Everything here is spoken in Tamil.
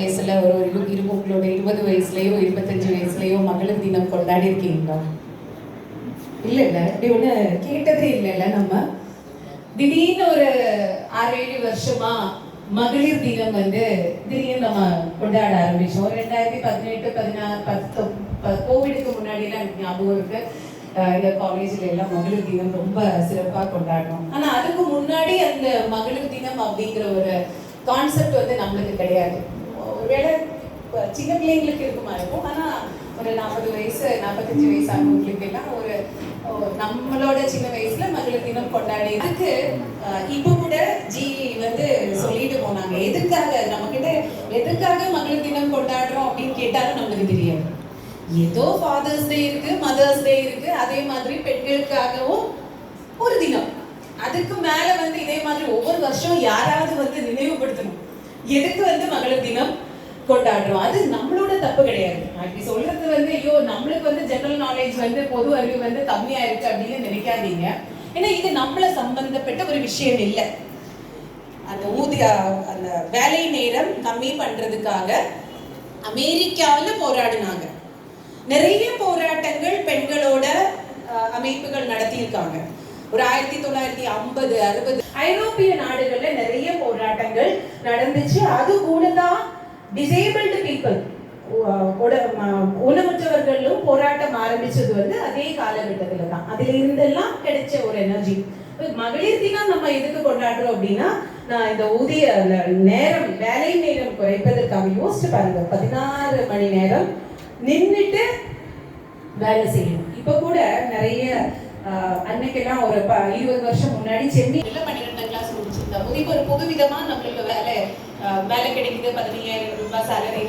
வயசுல ஒரு உங்களோட 20 வயசுலயோ 25 வயசுலயோ மகளிர் தினம் கொண்டாடி இருக்கீங்களா? இல்ல அப்படி ஒண்ணு கேட்டதே இல்லைல்ல. நம்ம திடீர்னு ஒரு 6-7 வருஷமா மகளிர் தினம் திடீர்னு நம்ம கொண்டாட ஆரம்பிச்சோம். 2018 16 கோவிடுக்கு முன்னாடி எல்லாம் எனக்கு ஞாபகம் இருக்கு. இந்த காலேஜ்ல எல்லாம் மகளிர் தினம் ரொம்ப சிறப்பா கொண்டாடணும். ஆனா அதுக்கு முன்னாடி அந்த மகளிர் தினம் அப்படிங்கிற ஒரு கான்செப்ட் நம்மளுக்கு கிடையாது. ஒருவேளை சின்ன பிள்ளைங்களுக்கு இருக்குமா இருக்கும். ஆனா ஒரு 40 வயசு 45 வயசு ஆனவங்களுக்கு எல்லாம் ஒரு நம்மளோட சின்ன வயசுல மகளிர் தினம் கொண்டாடி இதுக்கு இப்ப கூட சொல்லிட்டு போனாங்க. எதுக்காக நம்ம கிட்ட எதுக்காக மகளிர் தினம் கொண்டாடுறோம் அப்படின்னு கேட்டாலும் நம்மளுக்கு தெரியாது. ஏதோ ஃபாதர்ஸ் டே இருக்கு, மதர்ஸ் டே இருக்கு, அதே மாதிரி பெண்களுக்காகவும் ஒரு தினம். அதுக்கு மேல இதே மாதிரி ஒவ்வொரு வருஷம் யாராவது நினைவுபடுத்தணும் எதுக்கு மகளிர் தினம் கொண்டாடுறோம். அது நம்மளோட தப்பு கிடையாது. அப்படி சொல்றது ஐயோ நம்மளுக்கு ஜெனரல் நாலேஜ் பொது அறிவு கம்மியா இருக்கு அப்படின்னு நினைக்காதீங்க. ஏன்னா இது நம்மள சம்பந்தப்பட்ட ஒரு விஷயம் இல்லை. அந்த வேலை நேரம் கம்மி பண்றதுக்காக அமெரிக்காவில போராடினாங்க. நிறைய போராட்டங்கள் பெண்களோட அமைப்புகள் நடத்தியிருக்காங்க. ஒரு 1950 60 ஐரோப்பிய நாடுகள்ல நிறைய போராட்டங்கள் நடந்துச்சு. அது கூட தான் டிசேபிள்டு பீப்புள் ஊனமுற்றவர்களும் போராட்டம் ஆரம்பிச்சது அதே காலகட்டத்துல தான். அதுல இருந்தெல்லாம் கிடைச்ச ஒரு எனர்ஜி. மகளிர் தினம் நம்ம எதுக்கு கொண்டாடுறோம் அப்படின்னா, நான் இந்த ஊதிய நேரம் வேலை நேரம் குறைப்பதற்காக யோசிச்சு பாருங்க. 16 மணி நேரம் நின்றுட்டு வேலை செய்யணும். இப்ப கூட நிறைய அன்னைக்கெல்லாம் ஒரு 20 வருஷம் முன்னாடி செம்மி 12ஆம் கிளாஸ் முடிச்சிருந்தா ஒரு புதுவிதமா நம்மளுக்கு வேலை கிடைக்குது. 15,000 ரூபாய் சேலரி